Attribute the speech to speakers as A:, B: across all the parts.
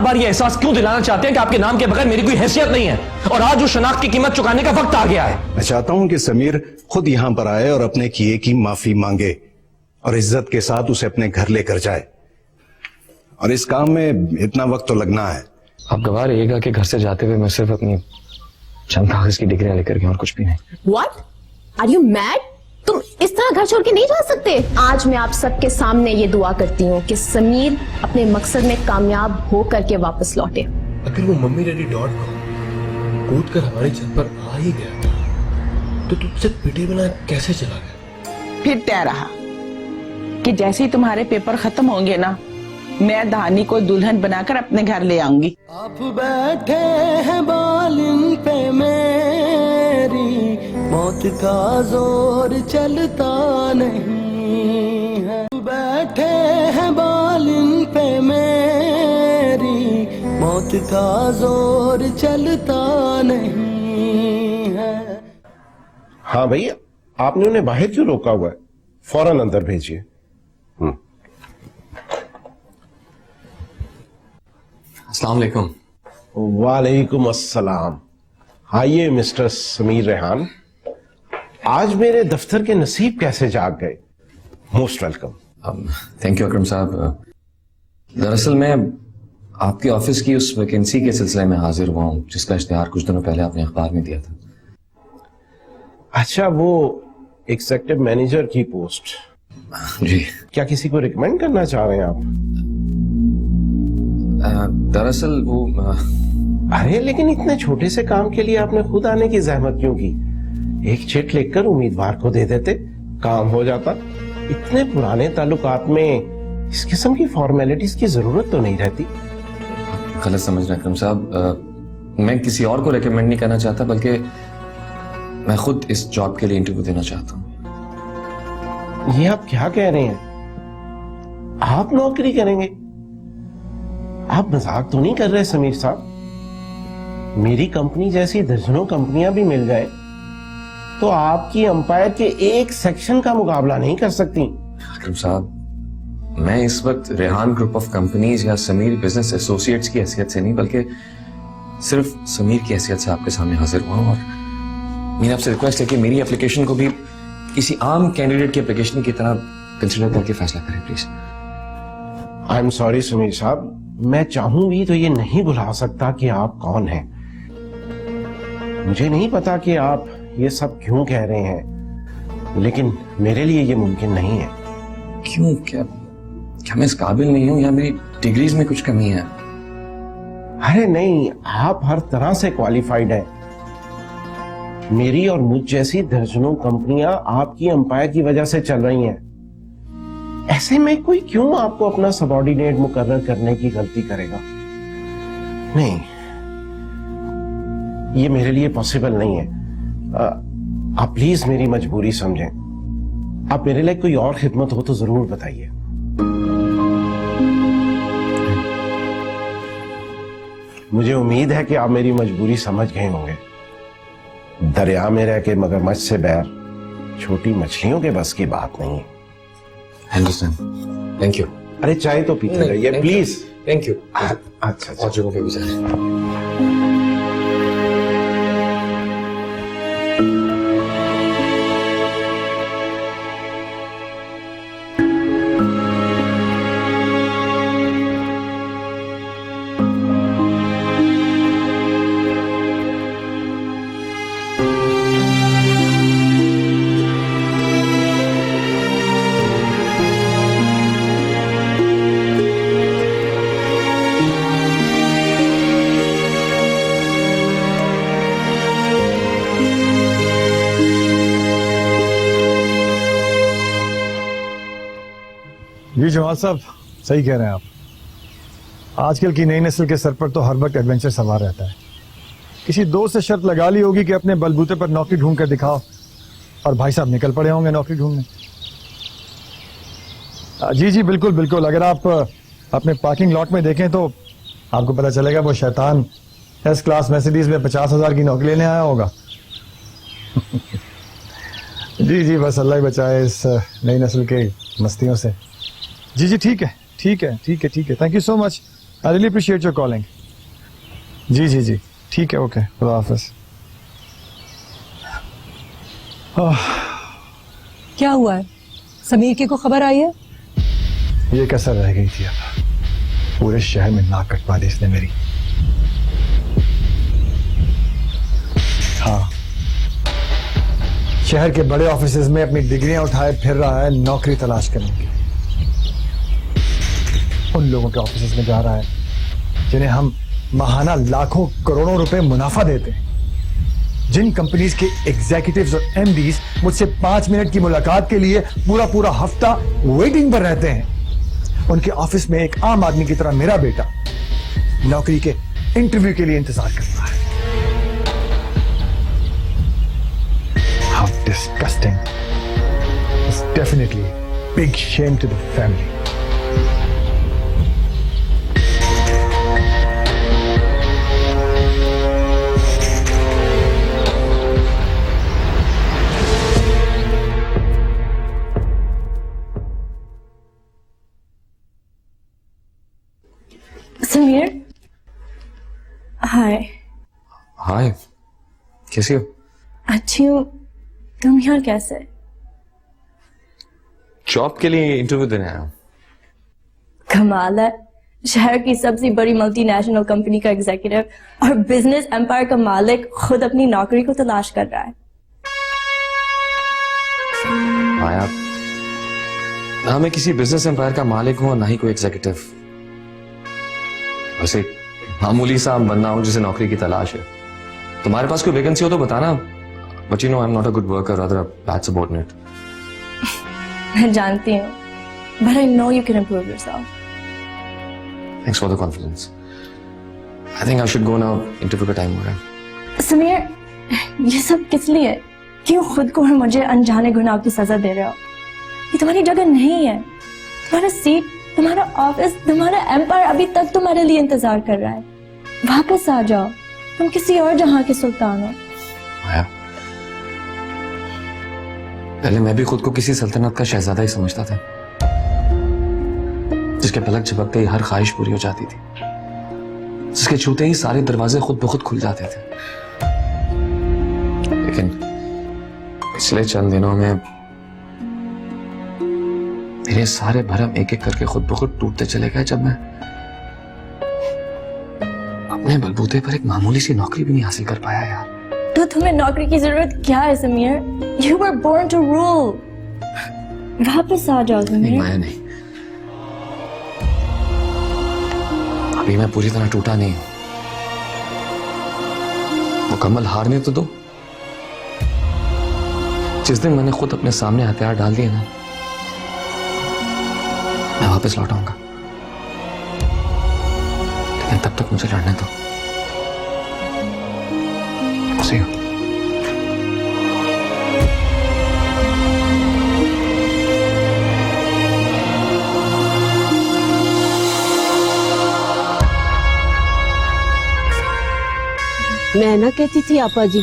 A: बार ये एहसास क्यों दिलाना चाहते हैं कि आपके नाम के बगैर मेरी कोई हैसियत नहीं है और आज उस शनाख्त की कीमत चुकाने का वक्त आ गया है।
B: मैं चाहता हूं कि समीर खुद यहां पर आए और अपने किए की माफी मांगे और इज्जत के साथ उसे अपने घर लेकर जाए, और इस काम में इतना वक्त तो लगना है।
A: आप गवाह रहिएगा कि घर से जाते हुए मैं सिर्फ अपनी चंद कागज की डिग्रियां लेकर गया और कुछ भी नहीं।
C: What? Are you mad? तुम इस तरह घर छोड़ के नहीं जा सकते। आज मैं आप सबके सामने ये दुआ करती हूँ कि समीर अपने मकसद में कामयाब हो करके वापस लौटे।
D: अगर वो मम्मी डैडी डॉट कॉम कूद कर हमारी छत पर आ ही गया था तो तुझसे पिटे बिना कैसे चला गया?
E: फिर तय रहा कि जैसे ही तुम्हारे पेपर खत्म होंगे ना, मैं धानी को दुल्हन बनाकर अपने घर ले आऊंगी।
F: आप बैठे हैं बालिन पे मेरी, मौत का जोर चलता नहीं है। बैठे हैं बालिन पे मेरी, मौत का जोर चलता नहीं है।
D: हाँ भैया, आपने उन्हें बाहर क्यों रोका हुआ है? फौरन अंदर भेजिए।
A: अस्सलाम वालेकुम।
D: वालेकुम अस्सलाम। आइए मिस्टर समीर रेहान, आज मेरे दफ्तर के नसीब कैसे जाग गए? Most welcome.
A: थैंक यू अकरम साहब। दरअसल मैं आपके ऑफिस की उस वैकेंसी के सिलसिले में हाजिर हुआ हूँ जिसका इश्तिहार कुछ दिनों पहले आपने अखबार में दिया था।
D: अच्छा, वो एग्जीक्यूटिव मैनेजर की पोस्ट?
A: जी।
D: क्या किसी को रिकमेंड करना चाह रहे हैं आप?
A: दरअसल वो
D: अरे लेकिन इतने छोटे से काम के लिए आपने खुद आने की जहमत क्यों की? एक चिट लिखकर उम्मीदवार को दे देते, काम हो जाता। इतने पुराने ताल्लुकात में इस किस्म की फॉर्मेलिटीज की जरूरत तो नहीं रहती।
A: गलत समझ रहे अकरम साहब, मैं किसी और को रिकमेंड नहीं करना चाहता, बल्कि मैं खुद इस जॉब के लिए इंटरव्यू देना चाहता हूँ।
D: ये आप क्या कह रहे हैं? आप नौकरी करेंगे? आप मजाक तो नहीं कर रहे समीर साहब? मेरी कंपनी जैसी दर्जनों कंपनियां भी मिल जाए तो आपकी अंपायर के एक सेक्शन का मुकाबला नहीं कर सकती।
A: अकरम साहब, मैं इस वक्त रेहान ग्रुप ऑफ कंपनीज या समीर बिजनेस एसोसिएट्स की हैसियत से नहीं, बल्कि सिर्फ समीर की हैसियत से आपके सामने हाजिर हुआ हूं, और मेरी आपसे रिक्वेस्ट है कि मेरी एप्लीकेशन को भी किसी आम कैंडिडेट की एप्लीकेशन की तरह कंसिडर करके फैसला करें please.
D: I am sorry Sameer साहब, मैं चाहूं भी तो ये नहीं बुला सकता कि आप कौन हैं। मुझे नहीं पता कि आप ये सब क्यों कह रहे हैं, लेकिन मेरे लिए ये मुमकिन नहीं है।
A: क्यों? क्या मैं इस काबिल नहीं हूं या मेरी डिग्रीज में कुछ कमी है?
D: अरे नहीं, आप हर तरह से क्वालिफाइड हैं। मेरी और मुझ जैसी दर्जनों कंपनियां आपकी अंपायर की वजह से चल रही हैं। ऐसे में कोई क्यों आपको अपना सबऑर्डिनेट मुकर्रर करने की गलती करेगा? नहीं, ये मेरे लिए पॉसिबल नहीं है। आप प्लीज मेरी मजबूरी समझें। आप मेरे लिए कोई और खिदमत हो तो जरूर बताइए। मुझे उम्मीद है कि आप मेरी मजबूरी समझ गए होंगे। दरिया में रह के मगरमच्छ से बैर छोटी मछलियों के बस की बात नहीं है।
A: Thank you.
D: अरे चाय तो पीते रहिए प्लीज।
A: Thank you.
D: अच्छा
A: और जगहों पे भी जाए।
G: जी जमाल साहब, सही कह रहे हैं आप। आजकल की नई नस्ल के सर पर तो हर वक्त एडवेंचर सवार रहता है। किसी दोस्त से शर्त लगा ली होगी कि अपने बलबूते पर नौकरी ढूंढ कर दिखाओ, और भाई साहब निकल पड़े होंगे नौकरी ढूंढने। जी जी बिल्कुल बिल्कुल। अगर आप अपने पार्किंग लॉट में देखें तो आपको पता चलेगा वो शैतान एस क्लास मर्सिडीज में 50,000 की नौकरी लेने आया होगा। जी जी, बस अल्लाह ही बचाए इस नई नस्ल के मस्तियों से। जी जी ठीक है ठीक है ठीक है ठीक है। Thank you so much. I really appreciate your calling. जी जी जी ठीक है, ओके, खुदा हाफिज।
H: क्या हुआ है? समीर की को खबर आई है?
G: ये कसर रह गई थी, अब पूरे शहर में नाक कटवा दी इसने मेरी। हाँ, शहर के बड़े ऑफिसेज में अपनी डिग्रियां उठाए फिर रहा है नौकरी तलाश करने के लिए। उन लोगों के ऑफिसेज में जा रहा है जिन्हें हम माहाना लाखों करोड़ों रुपए मुनाफा देते हैं, जिन कंपनीज के एग्जीक्यूटिव्स और एमडीज मुझसे 5 मिनट की मुलाकात के लिए पूरा पूरा हफ्ता वेटिंग पर रहते हैं, उनके ऑफिस में एक आम आदमी की तरह मेरा बेटा नौकरी के इंटरव्यू के लिए इंतजार करता है। How disgusting. It's definitely a big shame to the family.
I: Sameer, हाय।
A: हाय, कैसी हो?
I: अच्छी हूँ, तुम यहाँ कैसे?
A: जॉब के लिए इंटरव्यू देने आया हूँ।
I: कमाल है, शहर की सबसे बड़ी मल्टीनेशनल कंपनी का एग्जीक्यूटिव और बिजनेस एम्पायर का मालिक खुद अपनी नौकरी को तलाश कर रहा है।
A: माया, ना मैं किसी बिजनेस एम्पायर का मालिक हूँ और ना ही कोई एग्जीक्यूटिव। वैसे मामूली सा बंदा हूं जिसे नौकरी की तलाश है। तुम्हारे पास कोई वैकेंसी हो तो बताना, but you know I am not a good worker, rather a bad subordinate.
I: मैं जानती हूँ, but I know you can improve yourself.
A: Thanks for the confidence. I think I should go now. Interview का time हो रहा है।
I: समीर, ये सब किस लिए? क्यों खुद को और मुझे अनजाने गुनाह की सजा दे रहे हो? ये तुम्हारी जगह नहीं है। तुम्हारा सीट, तुम्हारा ऑफिस, तुम्हारा एम्पायर अभी तक तुम्हारे लिए इंतजार कर रहा है। वापस आ जाओ, तुम किसी और जहां के सुल्तान हो।
A: माया, पहले मैं भी खुद को किसी सल्तनत का शहजादा ही समझता था, जिसके पलक झपकते ही हर ख्वाहिश पूरी हो जाती थी, जिसके छूते ही सारे दरवाजे खुद ब खुद खुल जाते थे। लेकिन पिछले चंद दिनों में मेरे सारे भरम एक एक करके खुद ब खुद टूटते चले गए, जब मैं अपने बलबूते पर एक मामूली सी नौकरी भी नहीं हासिल कर पाया यार।
I: तो तुम्हें नौकरी की जरूरत क्या है Sameer? You were born to rule. वापस आ जाओ
A: नहीं
I: समीर।
A: माया, नहीं, अभी मैं पूरी तरह टूटा नहीं हूं। मुकम्मल हारने तो दो। जिस दिन मैंने खुद अपने सामने हथियार डाल दिए ना, मैं वापस लौट आऊंगा, लेकिन तब तक मुझे लड़ने दो। See you.
J: मैं ना कहती थी आपा जी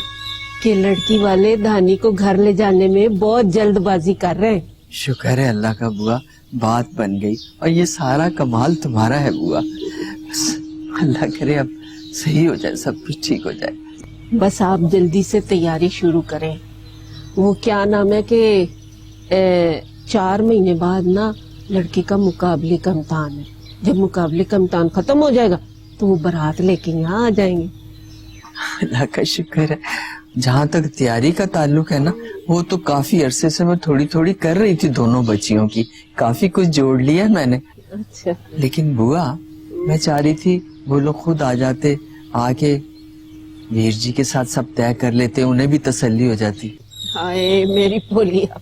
J: कि लड़की वाले धानी को घर ले जाने में बहुत जल्दबाजी कर रहे हैं।
K: शुक्र है अल्लाह का बुआ, बात बन गई और ये सारा कमाल तुम्हारा है बुआ। बस अल्लाह करे अब सही हो जाए, सब कुछ ठीक हो जाए।
J: बस आप जल्दी से तैयारी शुरू करें। वो क्या नाम है कि 4 महीने बाद ना लड़की का मुकाबले का इम्तिहान है। जब मुकाबले का इम्तिहान खत्म हो जाएगा तो वो बारात लेके यहाँ आ जाएंगे।
K: अल्लाह का शुक्र है। जहाँ तक तैयारी का ताल्लुक है ना, वो तो काफी अरसे से मैं थोड़ी थोड़ी कर रही थी दोनों बच्चियों की, काफी कुछ जोड़ लिया मैंने।
J: अच्छा,
K: लेकिन बुआ मैं चाह रही थी वो लोग खुद आ जाते, आके वीर जी के साथ सब तय कर लेते, उन्हें भी तसल्ली हो जाती।
J: हाय मेरी बोलिया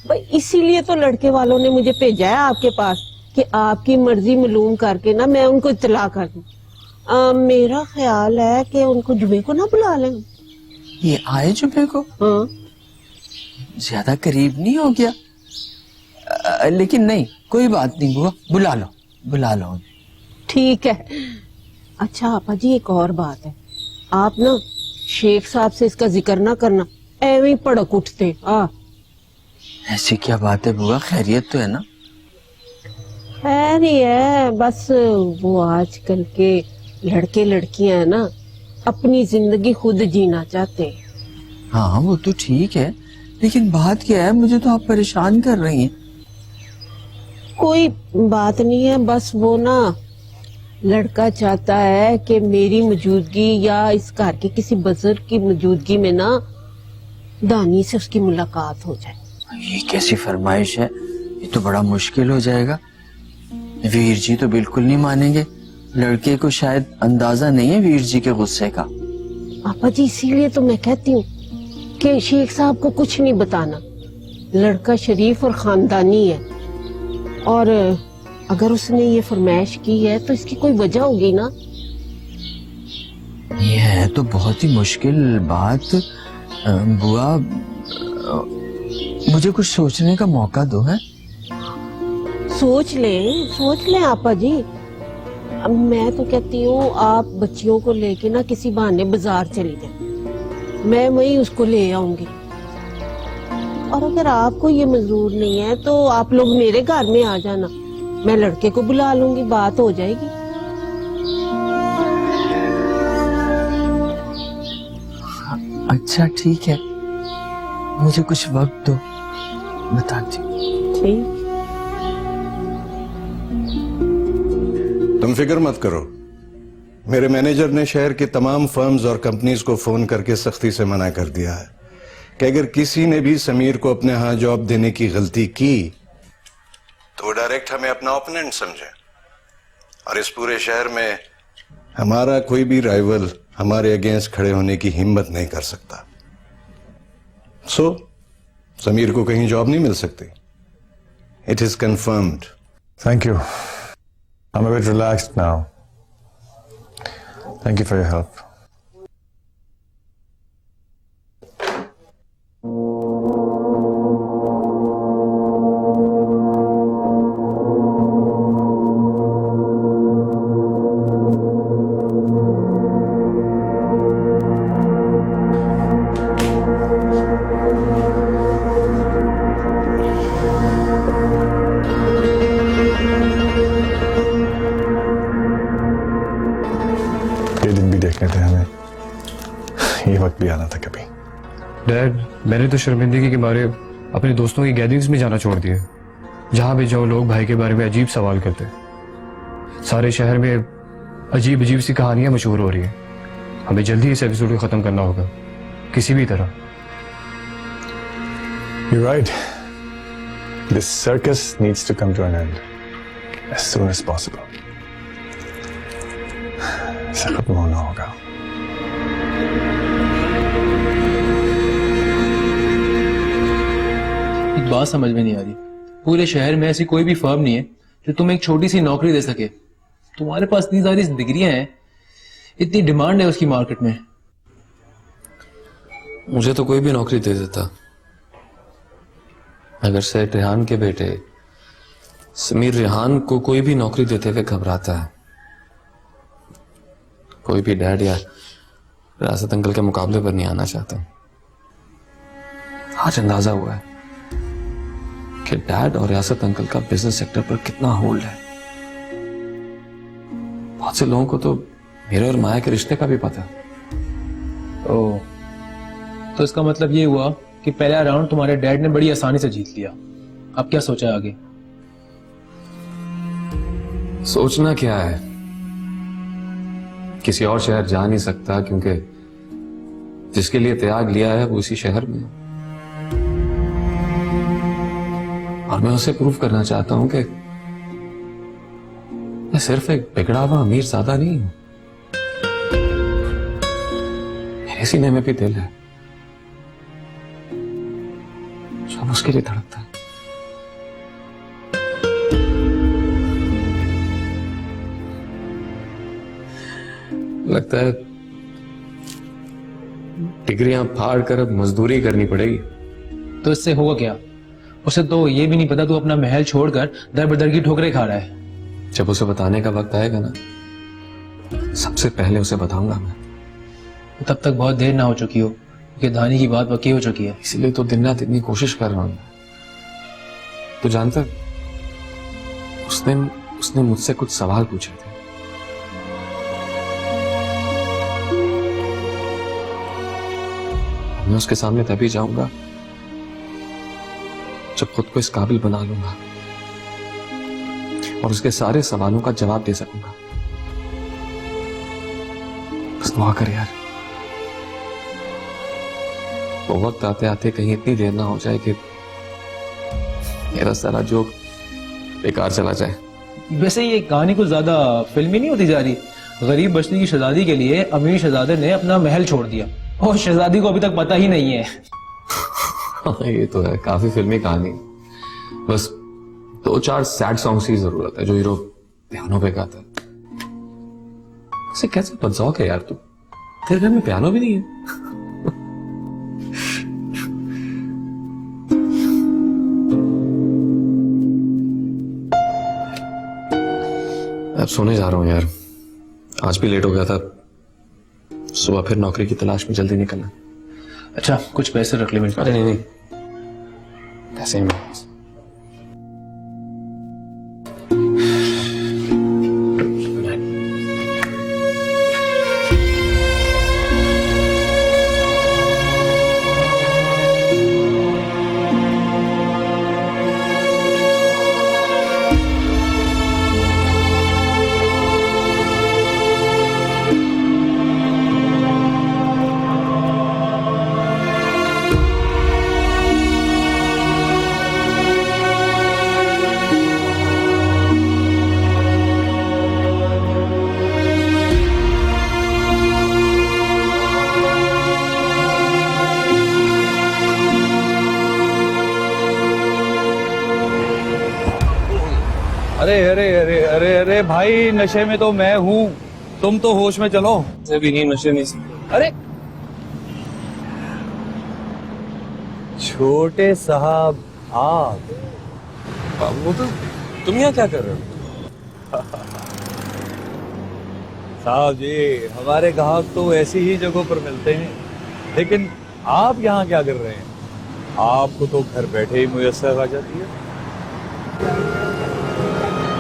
J: भाई, इसीलिए तो लड़के वालों ने मुझे भेजा है आपके पास कि आपकी मर्जी मालूम करके ना मैं उनको इत्तला कर दूं। मेरा ख्याल है कि उनको जुमे को ना बुला लें।
K: ये आए जुमे को?
J: हाँ,
K: ज्यादा करीब नहीं हो गया? लेकिन नहीं, कोई बात नहीं बुआ, बुला लो उन्हें।
J: ठीक है। अच्छा आपा जी, एक और बात है, आप ना शेख साहब से इसका जिक्र ना करना, ऐਵੇਂ ही भड़क उठते।
K: ऐसी क्या बात है बुआ, खैरियत तो है ना?
J: खैर ही है, बस वो आजकल के लड़के लड़कियां है ना, अपनी जिंदगी खुद जीना चाहते हैं।
K: हाँ वो तो ठीक है, लेकिन बात क्या है, मुझे तो आप परेशान कर रही हैं।
J: कोई बात नहीं है, बस वो ना लड़का चाहता है कि मेरी मौजूदगी या इस घर के किसी बुजुर्ग की मौजूदगी में ना दानी से उसकी मुलाकात हो जाए।
K: ये कैसी फरमाइश है, ये तो बड़ा मुश्किल हो जाएगा। वीर जी तो बिल्कुल नहीं मानेंगे, लड़के को शायद अंदाजा नहीं है वीर जी के गुस्से का।
J: पापा जी, इसीलिए तो मैं कहती हूँ कि शेख साहब को कुछ नहीं बताना। लड़का शरीफ और खानदानी है, और अगर उसने ये फरमाइश की है तो इसकी कोई वजह होगी ना।
K: ये है तो बहुत ही मुश्किल बात। बुआ, मुझे कुछ सोचने का मौका दो। है
J: सोच लें आपा जी। अब मैं तो कहती हूँ आप बच्चियों को लेके ना किसी बहाने बाजार चली जाए, मैं वहीं उसको ले आऊंगी। और अगर आपको ये मंजूर नहीं है तो आप लोग मेरे घर में आ जाना, मैं लड़के को बुला लूंगी, बात हो जाएगी।
K: अच्छा ठीक है, मुझे कुछ वक्त दो, बताती हूँ।
J: ठीक।
B: तुम फिक्र मत करो, मेरे मैनेजर ने शहर के तमाम फर्म्स और कंपनीज को फोन करके सख्ती से मना कर दिया है कि अगर किसी ने भी समीर को अपने यहाँ जॉब देने की गलती की तो वो डायरेक्ट हमें अपना ओपोनेंट समझे, और इस पूरे शहर में हमारा कोई भी राइवल हमारे अगेंस्ट खड़े होने की हिम्मत नहीं कर सकता। सो समीर को कहीं जॉब नहीं मिल सकती। It is confirmed.
G: Thank you, I'm a bit relaxed now. Thank you for your help. ये दिन भी देखने थे हमें, ये वक्त भी आना था कभी।
L: डैड, मैंने तो शर्मिंदगी के मारे अपने दोस्तों की गैदरिंग्स में जाना छोड़ दिया। जहां भी जाओ लोग भाई के बारे में अजीब सवाल करते। सारे शहर में अजीब अजीब सी कहानियां मशहूर हो रही है। हमें जल्दी इस एपिसोड को खत्म करना होगा, किसी भी तरह।
G: You're right. This circus needs to come to an end as soon as possible. इसे खत्म होना होगा।
M: एक बात समझ में नहीं आ रही, पूरे शहर में ऐसी कोई भी फर्म नहीं है जो तुम्हें एक छोटी सी नौकरी दे सके। तुम्हारे पास इतनी सारी डिग्रियां हैं, इतनी डिमांड है उसकी मार्केट में।
A: मुझे तो कोई भी नौकरी दे देता, अगर सेठ रेहान के बेटे समीर रेहान को कोई भी नौकरी देते हुए घबराता है। कोई भी डैड या रियासत अंकल के मुकाबले पर नहीं आना चाहता। आज अंदाजा हुआ है कि डैड और रियासत अंकल का बिजनेस सेक्टर पर कितना होल्ड है। बहुत से लोगों को तो मेरे और माया के रिश्ते का भी पता।
M: ओह, तो इसका मतलब ये हुआ कि पहला राउंड तुम्हारे डैड ने बड़ी आसानी से जीत लिया। अब क्या सोचा है आगे?
A: सोचना क्या है, किसी और शहर जा नहीं सकता क्योंकि जिसके लिए त्याग लिया है वो इसी शहर में। और मैं उसे प्रूव करना चाहता हूं कि मैं सिर्फ एक बिगड़ा हुआ अमीर ज़्यादा नहीं हूं। मेरे सीने में भी दिल है, सब उसके लिए धड़कता है। लगता है डिग्रियां फाड़ कर अब मजदूरी करनी पड़ेगी।
M: तो इससे होगा क्या? उसे तो ये भी नहीं पता तू अपना महल छोड़कर दर बदर की ठोकरें खा रहा है।
A: जब उसे बताने का वक्त आएगा ना, सबसे पहले उसे बताऊंगा मैं।
M: तब तक बहुत देर ना हो चुकी हो, क्योंकि धानी की बात पक्की हो चुकी है।
A: इसलिए तो दिन रात इतनी कोशिश कर रहा हूं। तो जानता, उस उसने मुझसे कुछ सवाल पूछे थे। मैं उसके सामने तभी जाऊंगा जब खुद को इस काबिल बना लूंगा और उसके सारे सवालों का जवाब दे सकूंगा। बस दुआ कर यार, वो वक्त आते आते कहीं इतनी देर ना हो जाए कि मेरा सारा जोक बेकार चला जाए।
M: वैसे ये कहानी कुछ ज्यादा फिल्मी नहीं होती जा रही। गरीब बस्ती की शहजादी के लिए अमीर शहजादे ने अपना महल छोड़ दिया और शहजादी को अभी तक पता ही नहीं है।
A: ये तो है, काफी फिल्मी कहानी। बस 2-4 सैड सॉन्ग्स की जरूरत है जो हीरो पियानो पे गाता है। इसे कैसे बदजौक है यार तू, तेरे घर में पियानो भी नहीं है। अब सोने जा रहा हूँ यार, आज भी लेट हो गया था। सुबह फिर नौकरी की तलाश में जल्दी निकलना।
M: अच्छा कुछ पैसे रख ले मेरे पास।
A: अरे नहीं, पैसे ही नहीं।
G: अरे अरे अरे अरे अरे भाई, नशे में तो मैं हूँ, तुम तो होश में चलो।
A: भी नहीं, नशे नहीं।
G: अरे छोटे साहब आप,
A: वो तो तुम यहाँ क्या कर रहे हो?
G: साहब जी हमारे ग्राहक तो ऐसी ही जगहों पर मिलते हैं, लेकिन आप यहाँ क्या कर रहे हैं? आपको तो घर बैठे ही मुयस्सर आ जाती है।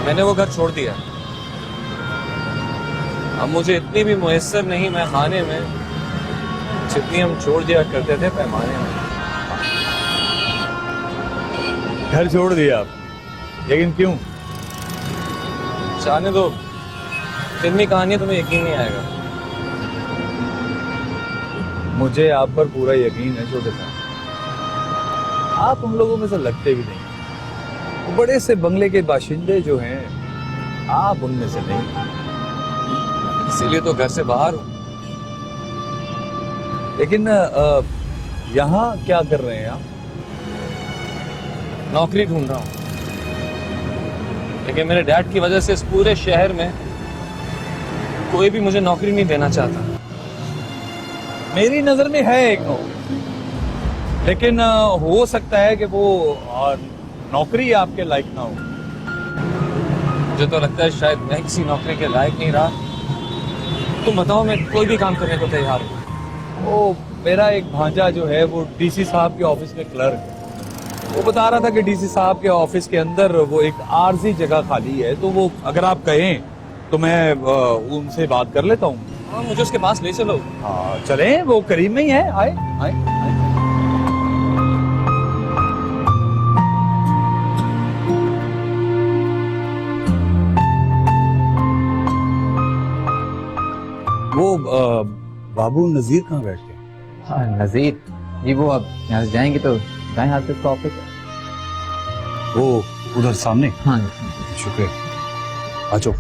A: मैंने वो घर छोड़ दिया। अब मुझे इतनी भी मुयस्सर नहीं मैं खाने में जितनी हम छोड़ दिया करते थे पैमाने में।
G: घर छोड़ दिया आप, लेकिन क्यों?
A: जाने दो, फिल्मी कहानी तुम्हें यकीन नहीं आएगा।
G: मुझे आप पर पूरा यकीन है छोटे साहब, आप उन लोगों में से लगते भी नहीं। वो बड़े से बंगले के बाशिंदे जो हैं, आप उनमें से नहीं,
A: इसीलिए तो घर से बाहर हूं।
G: लेकिन यहाँ क्या कर रहे हैं आप?
A: नौकरी ढूंढ रहा हूं, लेकिन मेरे डैड की वजह से इस पूरे शहर में कोई भी मुझे नौकरी नहीं देना चाहता।
G: मेरी नजर में है एक नौकरी, लेकिन हो सकता है कि वो नौकरी आपके लायक ना हो।
A: मुझे तो लगता है शायद मैं किसी नौकरी के लायक नहीं रहा। तुम बताओ, मैं कोई भी काम करने को तैयार हूँ।
G: वो मेरा एक भांजा जो है वो डीसी साहब के ऑफिस में क्लर्क है। वो बता रहा था कि डीसी साहब के ऑफिस के अंदर वो एक आरजी जगह खाली है, तो वो अगर आप कहें तो मैं उनसे बात कर लेता हूँ।
A: हाँ, मुझे उसके पास ले चलो।
G: हाँ चलें, वो करीब में ही है। आए आए आए। वो बाबू नजीर कहाँ बैठे?
N: हाँ नजीर जी, वो अब यहाँ से जाएंगे तो दाएं हाथ पे उसका ऑफिस है।
G: वो उधर सामने?
N: हाँ
G: शुक्रिया, आ जाओ।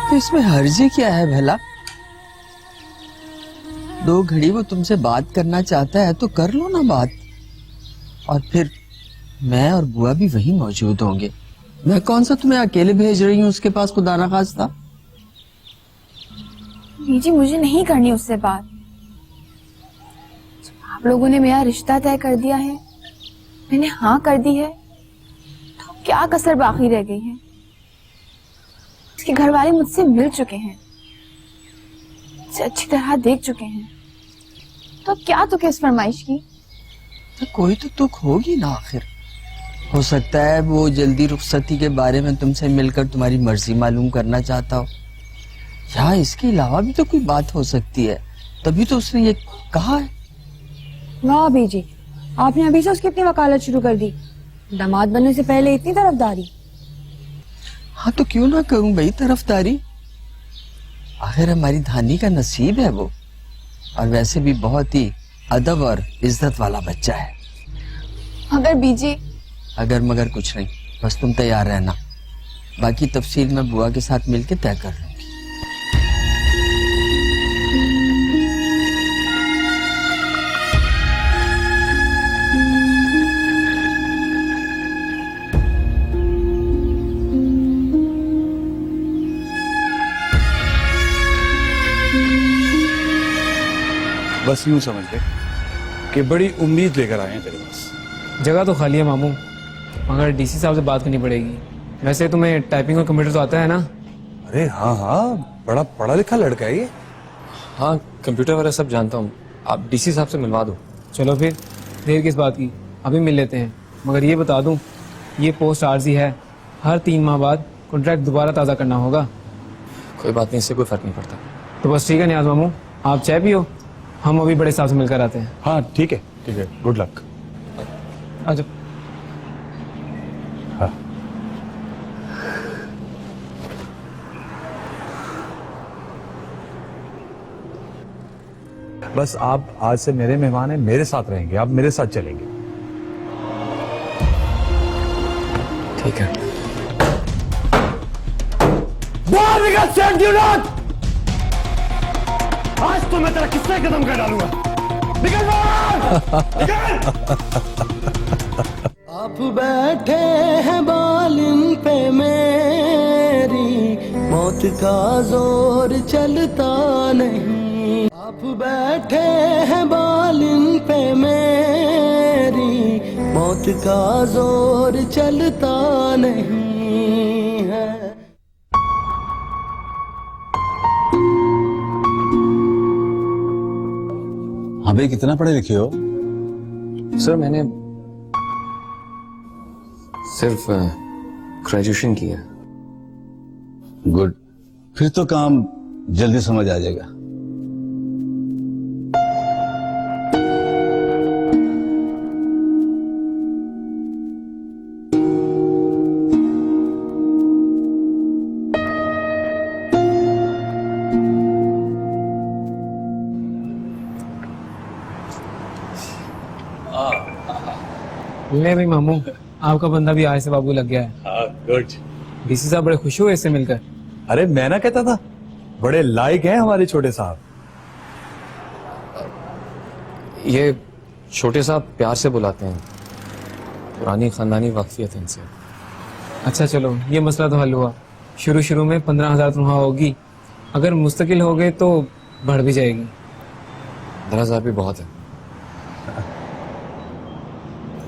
K: तो इसमें हर्जी क्या है भला? 2 घड़ी वो तुमसे बात करना चाहता है तो कर लो ना बात, और फिर मैं और बुआ भी वहीं मौजूद होंगे। मैं कौन सा तुम्हें अकेले भेज रही हूँ उसके पास खुदा ना खास्ता।
I: जी मुझे नहीं करनी उससे बात। आप लोगों ने मेरा रिश्ता तय कर दिया है, मैंने हाँ कर दी है, तो क्या कसर बाकी रह गई है? उसके घर वाले मुझसे मिल चुके हैं, मुझसे अच्छी तरह देख चुके हैं, तो क्या तुक इस फरमाइश की?
K: तो कोई तो तुक होगी ना आखिर। हो सकता है वो जल्दी रुखसती के बारे में तुमसे मिलकर तुम्हारी मर्जी मालूम करना चाहता हो, या इसके अलावा भी तो कोई बात हो सकती है, तभी तो उसने ये कहा है।
H: वाह अभी जी, आपने अभी से उसकी अपनी वकालत शुरू कर दी। दामाद बनने से पहले इतनी तरफदारी।
K: हाँ तो क्यों ना करूं भाई तरफदारी, आखिर हमारी धानी का नसीब है वो, और वैसे भी बहुत ही अदब और इज्जत वाला बच्चा है।
I: मगर बीजी,
K: अगर मगर कुछ नहीं, बस तुम तैयार रहना, बाकी तफसील मैं बुआ के साथ मिलके तय कर लूंगी।
O: बस यूं समझ ले कि बड़ी उम्मीद लेकर आए हैं तेरे पास।
M: जगह तो खाली है मामू, मगर डीसी साहब से बात करनी पड़ेगी। वैसे तुम्हें टाइपिंग और कंप्यूटर तो आता है ना?
O: अरे हाँ हाँ, बड़ा पढ़ा लिखा लड़का है ये।
A: हाँ, कंप्यूटर वगैरह सब जानता हूँ, आप डीसी साहब से मिलवा दो।
M: चलो फिर देर किस बात की, अभी मिल लेते हैं। मगर ये बता दूं, ये पोस्ट आर्जी है, हर 3 माह बाद कॉन्ट्रैक्ट दोबारा ताज़ा करना होगा।
A: कोई बात नहीं, इससे कोई फर्क नहीं पड़ता।
M: तो बस ठीक है नियाज मामू, आप चाय पियो, हम अभी बड़े साहब से मिलकर आते हैं।
O: हाँ ठीक है, गुड लक।
M: आ जाओ।
O: हाँ। बस आप आज से मेरे मेहमान हैं, मेरे साथ रहेंगे, आप मेरे साथ चलेंगे।
A: ठीक है।
G: आज तो मैं तेरा किस्सा खत्म कर डालूंगा। निकल बाहर!
F: आप बैठे हैं बालिन पे मेरी, मौत का जोर चलता नहीं। आप बैठे हैं बालिन पे मेरी, मौत का जोर चलता नहीं है।
O: हाँ भाई, कितना पढ़े लिखे हो?
A: सर मैंने सिर्फ ग्रेजुएशन किया।
O: गुड, फिर तो काम जल्दी समझ आ जाएगा।
M: ले भाई मामू, आपका बंदा भी आज से बाबू लग गया है।
O: हाँ, गुड।
M: डीसी साहब बड़े खुश हुए इससे मिलकर।
O: अरे मैं ना कहता था, बड़े लायक हैं हमारे छोटे साहब।
A: ये छोटे साहब प्यार से बुलाते हैं, पुरानी खानदानी वाकफियत है इनसे।
M: अच्छा चलो, ये मसला तो हल हुआ। शुरू शुरू में 15,000 तनख्वाह होगी, अगर मुस्तकिल हो गए तो बढ़ भी जाएगी।
A: 10,000 भी बहुत है।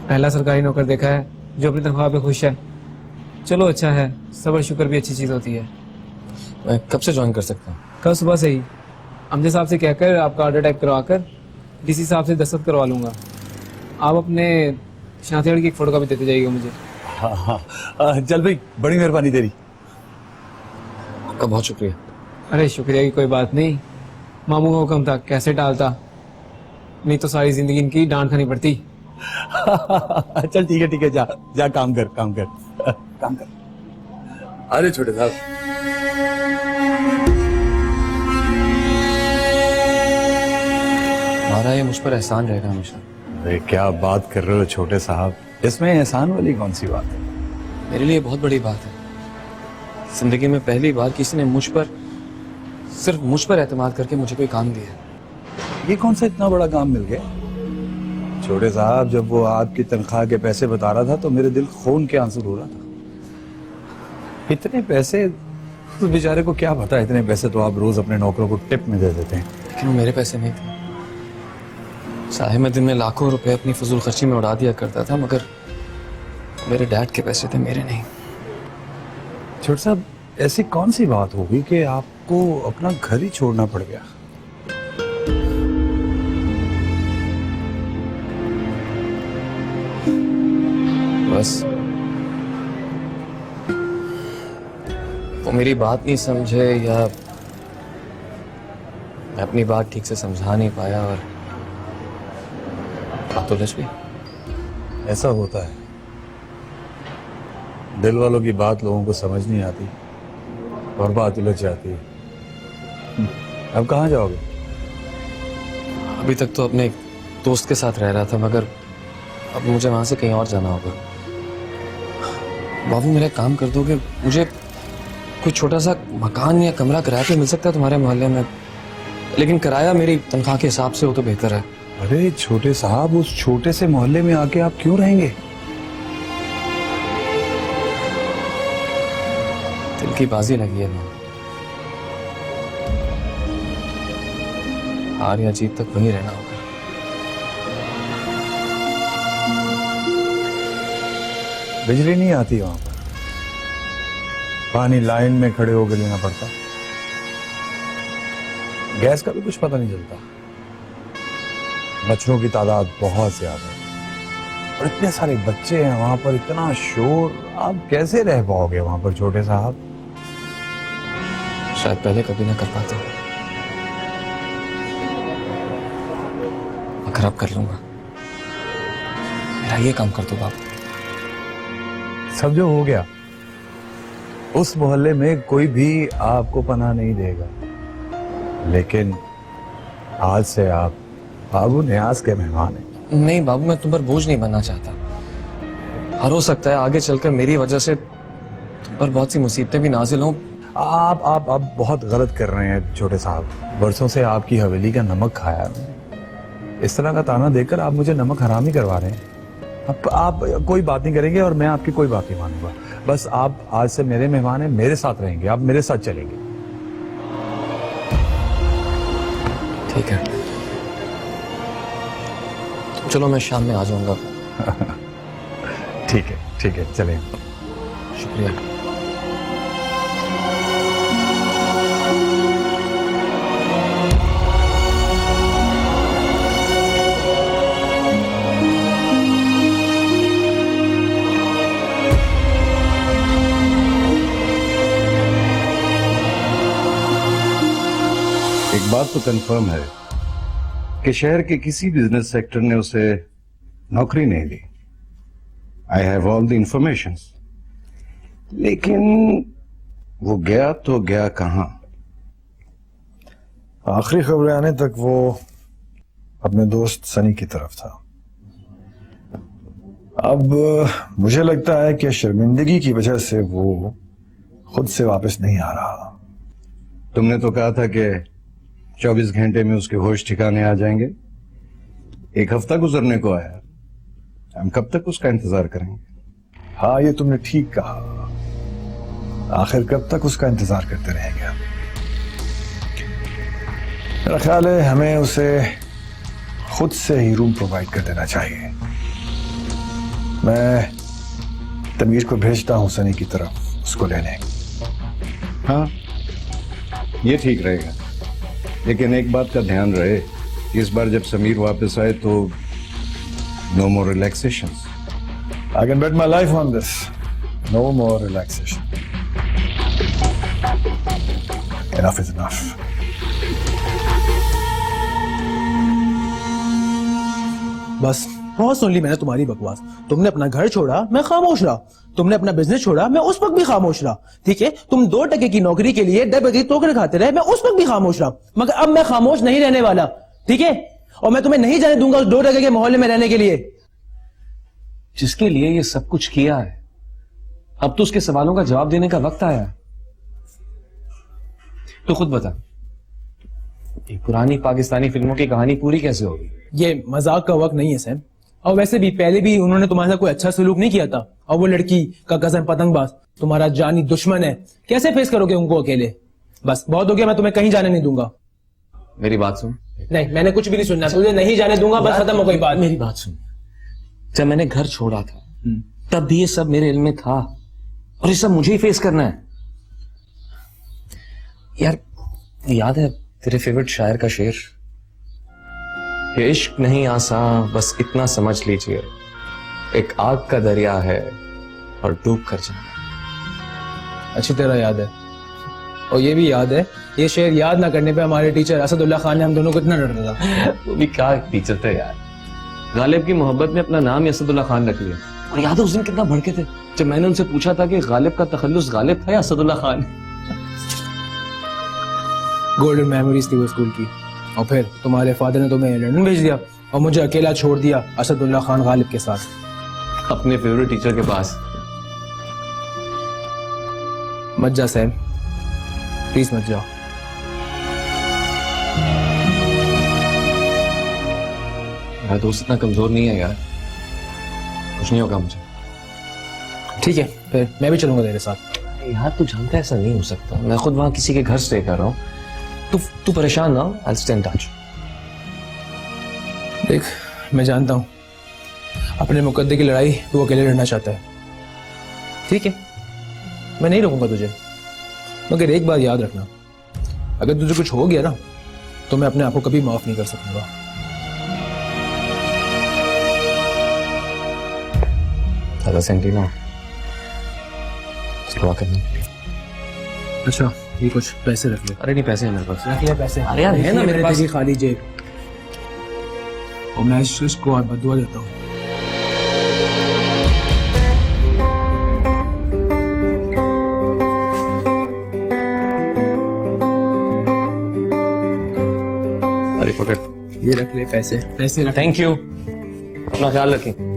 M: पहला सरकारी नौकर देखा है जो अपनी तनख्वाह पे खुश है। चलो अच्छा है, सब्र शुक्र भी अच्छी चीज़ होती है।
A: मैं कब से ज्वाइन कर सकता हूँ?
M: कल सुबह से ही। अमजद साहब से कहकर आपका ऑर्डर टाइप करवा कर डीसी साहब से दस्तखत करवा लूँगा। आप अपने शनाख्ती की एक फ़ोटो कॉपी देते जाइएगा मुझे।
O: हाँ हाँ, चल भाई, बड़ी मेहरबानी तेरी।
A: आपका बहुत शुक्रिया।
M: अरे शुक्रिया की कोई बात नहीं, मामू का हुक्म था, कैसे टालता, नहीं तो सारी जिंदगी इनकी डांट खानी पड़ती।
O: चल ठीक है, जा जा, काम कर काम कर। अरे छोटे साहब,
A: हमारा ये मुझ पर एहसान रहेगा हमेशा।
O: अरे क्या बात कर रहे हो छोटे साहब, इसमें एहसान वाली कौन सी बात है?
A: मेरे लिए बहुत बड़ी बात है। जिंदगी में पहली बार किसी ने सिर्फ मुझ पर एतमाद करके मुझे कोई काम दिया।
O: ये कौन सा इतना बड़ा काम मिल गया? छोटे साहब, जब वो आपकी तनख्वाह के पैसे बता रहा था तो मेरे दिल खून के आंसू रो रहा था। इतने पैसे, उस बेचारे को क्या पता, इतने पैसे तो आप रोज अपने नौकरों को टिप में दे देते हैं।
A: लेकिन वो मेरे पैसे नहीं थे, साहिब मैं दिन में लाखों रुपए अपनी फजूल खर्ची में उड़ा दिया करता था, मगर मेरे डैड के पैसे थे, मेरे नहीं।
O: छोटे साहब, ऐसी कौन सी बात होगी कि आपको अपना घर ही छोड़ना पड़ गया?
A: बस वो मेरी बात नहीं समझे या मैं अपनी बात ठीक से समझा नहीं पाया और बात उलझ गई।
O: ऐसा होता है, दिल वालों की बात लोगों को समझ नहीं आती और बात उलझ जाती है। अब कहाँ जाओगे?
A: अभी तक तो अपने दोस्त के साथ रह रहा था, मगर अब मुझे वहां से कहीं और जाना होगा। बाबू मेरा काम कर दोगे? मुझे कोई छोटा सा मकान या कमरा किराए पे मिल सकता है तुम्हारे मोहल्ले में, लेकिन किराया मेरी तनख्वाह के हिसाब से हो तो बेहतर है।
O: अरे छोटे साहब, उस छोटे से मोहल्ले में आके आप क्यों रहेंगे?
A: दिल की बाजी लगी है ना, हार या जीत तक वहीं रहना होगा।
O: बिजली नहीं आती वहां पर, पानी लाइन में खड़े होकर लेना पड़ता, गैस का भी कुछ पता नहीं चलता, मच्छरों की तादाद बहुत ज्यादा है और इतने सारे बच्चे हैं वहां पर, इतना शोर, आप कैसे रह पाओगे वहां पर छोटे साहब?
A: शायद पहले कभी ना कर पाता, मगर अब कर लूंगा। मेरा ये काम कर दो बाबू।
O: सब जो हो गया, उस मोहल्ले में कोई भी आपको पनाह नहीं देगा, लेकिन आज से आप बाबू न्याज के मेहमान हैं।
A: नहीं बाबू, मैं तुम पर बोझ नहीं बनना चाहता, और हो सकता है आगे चलकर मेरी वजह से तुम पर बहुत सी मुसीबतें भी नाजिल हों।
O: आप बहुत गलत कर रहे हैं छोटे साहब। बरसों से आपकी हवेली का नमक खाया है, इस तरह का ताना देकर आप मुझे नमक हराम ही करवा रहे हैं। आप कोई बात नहीं करेंगे और मैं आपकी कोई बात नहीं मानूंगा। बस आप आज से मेरे मेहमान हैं, मेरे साथ रहेंगे, आप मेरे साथ चलेंगे।
A: ठीक है, तो चलो मैं शाम में आ जाऊंगा।
O: ठीक है, चलें।
A: शुक्रिया।
B: एक बात तो कंफर्म है कि शहर के किसी बिजनेस सेक्टर ने उसे नौकरी नहीं दी। I have all the information, लेकिन वो गया तो गया कहां?
G: आखिरी खबरें आने तक वो अपने दोस्त सनी की तरफ था। अब मुझे लगता है कि शर्मिंदगी की वजह से वो खुद से वापस नहीं आ रहा।
B: तुमने तो कहा था कि 24 घंटे में उसके होश ठिकाने आ जाएंगे। एक हफ्ता गुजरने को आया, हम कब तक उसका इंतजार करेंगे?
G: हाँ, ये तुमने ठीक कहा। आखिर कब तक उसका इंतजार करते रहेंगे हम? मेरा ख्याल है हमें उसे खुद से ही रूम प्रोवाइड कर देना चाहिए। मैं तमीर को भेजता हूं सनी की तरफ उसको लेने।
B: हाँ, ये ठीक रहेगा, लेकिन एक बात का ध्यान रहे, इस बार जब समीर वापस आए तो no more relaxations.
G: I can bet my life on this. No more relaxation. Enough is enough.
F: बस बहुत सुन ली मैंने तुम्हारी बकवास। तुमने अपना घर छोड़ा, मैं खामोश रहा। तुमने अपना बिजनेस छोड़ा, मैं उस वक्त भी खामोश रहा। ठीक है, तुम 2 टके की नौकरी के लिए डबे टोकरे खाते रहे, मैं उस वक्त भी खामोश रहा। मगर अब मैं खामोश नहीं रहने वाला, ठीक है? और मैं तुम्हें नहीं जाने दूंगा उस 2 टके के मोहल्ले में रहने के लिए।
A: जिसके लिए ये सब कुछ किया है, अब तो उसके सवालों का जवाब देने का वक्त आया है। तो खुद बता, एक पुरानी पाकिस्तानी फिल्मों की कहानी पूरी कैसे होगी?
F: ये मजाक का वक्त नहीं है सैम। और वैसे भी पहले भी उन्होंने तुम्हारे साथ कोई अच्छा सलूक नहीं किया था, और वो लड़की का कजन पतंगबाज तुम्हारा जानी दुश्मन है। कैसे फेस करोगे उनको अकेले? बस बहुत हो गया, मैं तुम्हें कहीं जाने नहीं दूंगा।
A: मेरी बात सुन,
F: नहीं, मैंने कुछ भी नहीं सुनना, तुझे नहीं जाने दूंगा, बस खत्म हो गई बात।
A: मेरी बात सुन, जब मैंने घर छोड़ा था तब भी ये सब मेरे इल्म में था और ये सब मुझे ही फेस करना है। यार याद है तेरे फेवरेट शायर का शेर, ये इश्क नहीं आसान बस इतना समझ लीजिए, एक आग का दरिया है और डूब कर जाना।
F: अच्छी तरह याद है, और ये भी याद है ये शेर याद ना करने पे हमारे टीचर असदुल्ला खान ने हम दोनों को इतना डरता था।
A: वो भी क्या टीचर थे यार, गालिब की मोहब्बत में अपना नाम ही असदुल्ला खान रख लिया। और याद है उस दिन कितना भड़के थे जब मैंने उनसे पूछा था कि गालिब का तखल्लुस गालिब था या असदुल्ला खान।
F: गोल्डन मेमोरीज थी वो स्कूल की। और फिर तुम्हारे फादर ने तुम्हें लंदन भेज दिया और मुझे अकेला छोड़ दिया असदुल्ला खान गालिब के साथ
A: अपने फेवरेट टीचर के पास।
F: मत जा सैम, प्लीज मत जाओ।
A: मेरा दोस्त इतना कमजोर नहीं है यार, कुछ नहीं होगा मुझे।
F: ठीक है, फिर मैं भी चलूंगा तेरे साथ।
A: यार तू जानता है ऐसा नहीं हो सकता, मैं खुद वहां किसी के घर स्टे कर रहा हूँ। तू परेशान ना हो, I'll stay in touch।
F: देख मैं जानता हूँ अपने मुकद्दे की लड़ाई तू अकेले लड़ना चाहता है, ठीक है, मैं नहीं रोकूंगा तुझे, मगर एक बात याद रखना, अगर तुझे कुछ हो गया ना तो मैं अपने आप को कभी माफ नहीं कर सकूंगा।
A: ज्यादा सेंटी ना दुआ करना।
F: अच्छा ये कुछ पैसे रख ले।
A: अरे नहीं पैसे हैं मेरे पास।
F: रख ले पैसे।
A: अरे यार है ना मेरे पास
F: खाली जेब, और मैं इसको और बदुआ देता हूँ।
A: अरे पकड़,
F: ये रख ले पैसे, पैसे रख।
A: थैंक यू, अपना ख्याल रखें।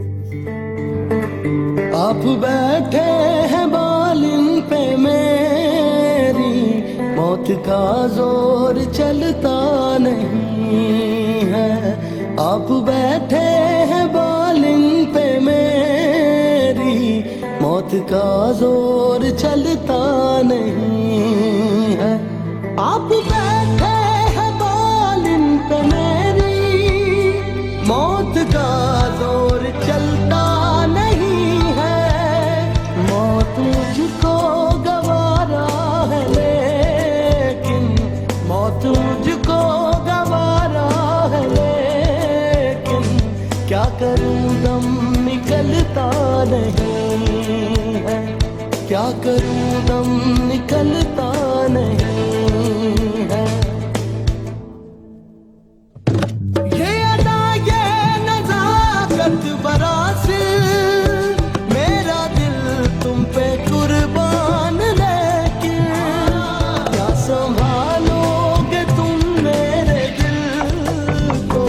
P: आप बैठे हैं बालिन पे मेरी, मौत का जोर चलता नहीं है। आप बैठे हैं बालिन पे मेरी, मौत का जोर चलता नहीं है। आप बैठे हैं बालिन पे मेरी, मौत का जोर चलता नहीं है। मौत मुझको गवारा है लेकिन, मौत मुझको गवारा है लेकिन, क्या करूं दम निकलता नहीं है। क्या करूं दम निकलता नहीं है। ये अदा ये नजाकत बरासिल, मेरा दिल तुम पे कुर्बान, लेकिन क्या संभालोगे तुम मेरे दिल को,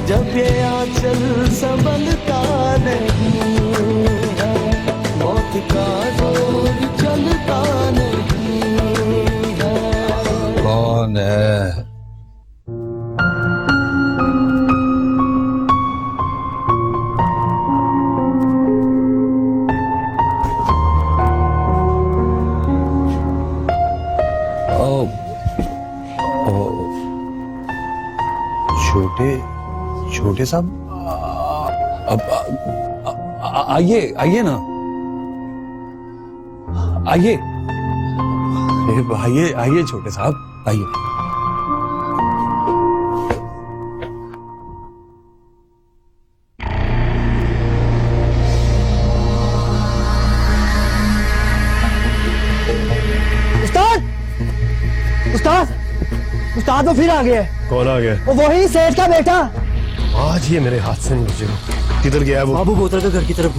P: जब ये आंचल संभलता नहीं है। मौत का जोर चलता नहीं है।
O: कौन है? छोटे साहब, अब आइए आइए ना, आइए आइए आइए छोटे साहब आइए।
P: उस्ताद, उस्ताद, उस्ताद वो फिर आ गया।
G: कौन आ गया?
P: वो वही सेठ का बेटा।
G: आज ये मेरे हाथ से नहीं गुजरेगा। किधर गया है वो?
P: बाबू बोतल का घर की तरफ।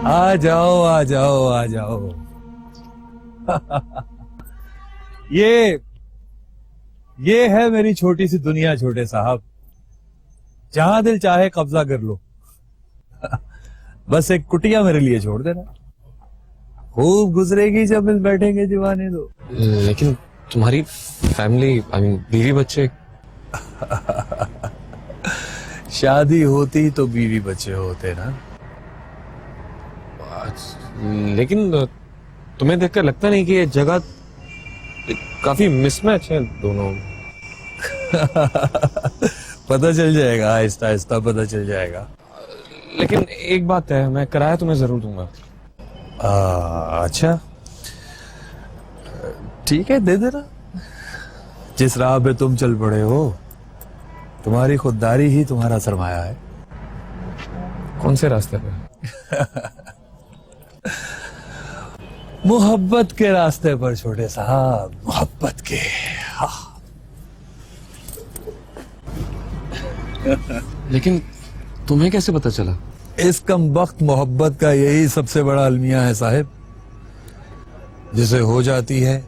O: आ जाओ आ जाओ आ जाओ। ये है मेरी छोटी सी दुनिया छोटे साहब, जहां दिल चाहे कब्जा कर लो। बस एक कुटिया मेरे लिए छोड़ देना, खूब गुजरेगी जब मिल बैठेंगे दीवाने दो।
A: लेकिन तुम्हारी फैमिली, आई मीन बीवी बच्चे।
O: शादी होती तो बीवी बच्चे होते ना।
A: लेकिन तुम्हें देखकर लगता नहीं कि ये जगह
L: काफी मिसमैच है दोनों।
O: पता चल जाएगा, आहिस्ता आहिस्ता पता चल जाएगा।
L: लेकिन एक बात है, मैं किराया तुम्हें जरूर दूंगा।
O: अच्छा ठीक है, दे देना। जिस राह पे तुम चल पड़े हो, तुम्हारी खुददारी ही तुम्हारा सरमाया है।
L: कौन से रास्ते पे?
O: मोहब्बत के रास्ते पर छोटे साहब, मोहब्बत के।
L: लेकिन तुम्हें कैसे पता चला?
O: इस कमबख्त मोहब्बत का यही सबसे बड़ा अलमिया है साहिब। जिसे हो जाती है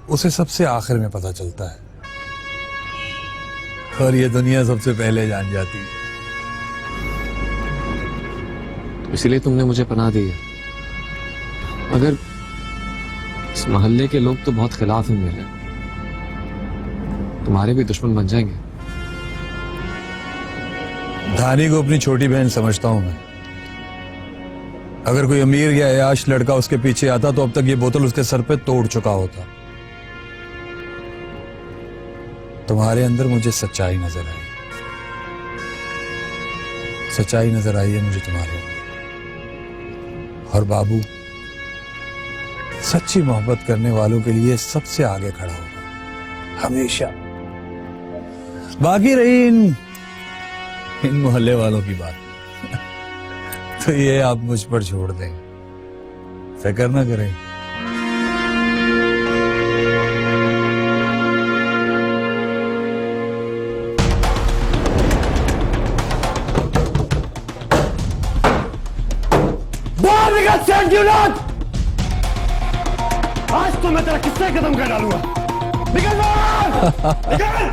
O: उसे सबसे आखिर में पता चलता है, और ये दुनिया सबसे पहले जान जाती है।
L: इसीलिए तुमने मुझे पनाह दी है। मगर इस मोहल्ले के लोग तो बहुत खिलाफ हैं मेरे, तुम्हारे भी दुश्मन बन जाएंगे।
O: धानी को अपनी छोटी बहन समझता हूं मैं। अगर कोई अमीर या अयाश लड़का उसके पीछे आता तो अब तक ये बोतल उसके सर पे तोड़ चुका होता। तुम्हारे अंदर मुझे सच्चाई नजर आई, सच्चाई नजर आई है मुझे तुम्हारे अंदर। और बाबू सच्ची मोहब्बत करने वालों के लिए सबसे आगे खड़ा होगा हमेशा। बाकी रही इन मोहल्ले वालों की बात, तो ये आप मुझ पर छोड़ दें, फिक्र ना करें।
P: बाहर निकल सेंट्यूलॉट! आज तो मैं तेरा किस्सा खत्म कर डालूंगा। निकल बाहर! निकल!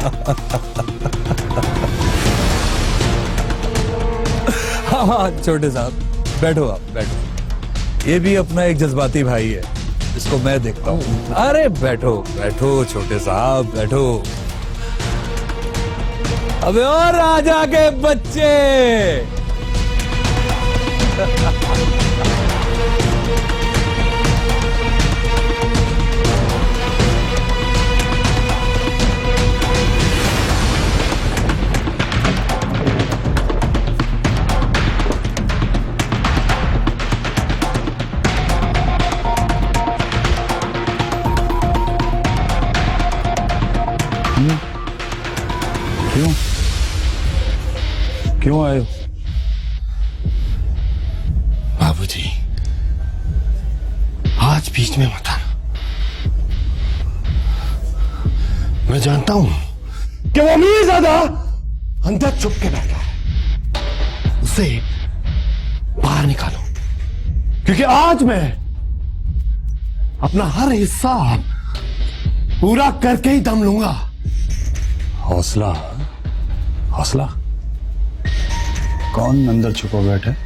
O: हाँ छोटे साहब, बैठो आप बैठो। ये भी अपना एक जज्बाती भाई है, इसको मैं देखता हूँ। अरे बैठो बैठो छोटे साहब बैठो। अबे और राजा के बच्चे। क्यों क्यों आए हो?
P: बाबूजी, आज बीच में मत आना। मैं जानता हूं कि वो अमीरजादा अंदर छुप के बैठा है, उसे बाहर निकालो, क्योंकि आज मैं अपना हर हिस्सा पूरा करके ही दम लूंगा।
O: हौसला हौसला। कौन अंदर छुपा बैठा है?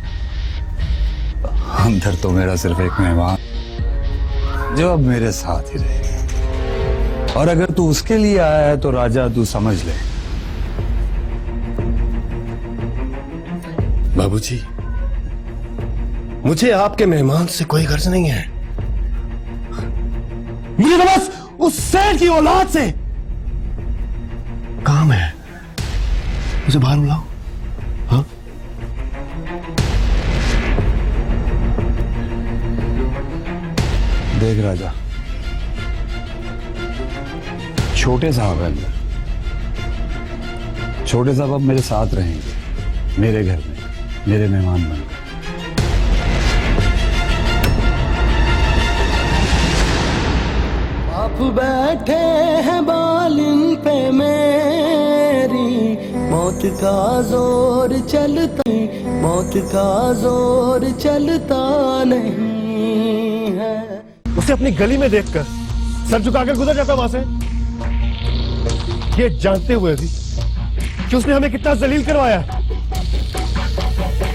O: अंदर तो मेरा सिर्फ एक मेहमान जो अब मेरे साथ ही रहेगा, और अगर तू उसके लिए आया है तो राजा तू समझ ले।
P: बाबूजी, मुझे आपके मेहमान से कोई गर्ज नहीं है। मुझे तो बस उस सेठ की औलाद से काम है। मुझे बाहर बुलाओ। हाँ?
O: देख राजा, छोटे साहब है अंदर। छोटे साहब अब मेरे साथ रहेंगे, मेरे घर में मेरे मेहमान बनकर।
P: आप बैठे हैं बालिन पे मेरी, मौत का जोर चलता, मौत का जोर चलता नहीं है। उसे अपनी गली में देखकर सर झुकाकर गुजर जाता वहां से, ये जानते हुए भी कि उसने हमें कितना जलील करवाया।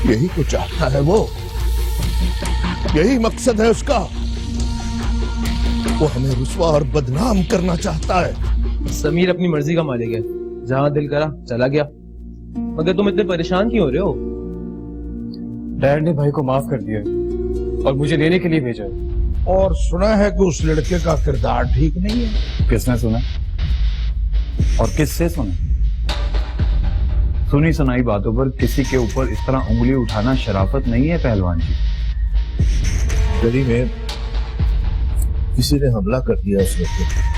P: यही तो चाहता है वो, यही मकसद है उसका। वो हमें रुस्वा और बदनाम करना चाहता है।
M: समीर अपनी मर्जी का मालिक है, जहां दिल करा चला गया। मगर तुम इतने परेशान क्यों हो रहे हो?
L: डैड ने भाई को माफ कर दिया और मुझे लेने के लिए भेजा है।
O: और सुना है कि उस लड़के का किरदार ठीक नहीं है।
Q: किसने सुना और किससे सुना? सुनी सुनाई बातों पर किसी के ऊपर इस तरह उंगली उठाना शराफत नहीं है पहलवान जी।
O: गली में किसी ने हमला कर दिया उस लड़के पर।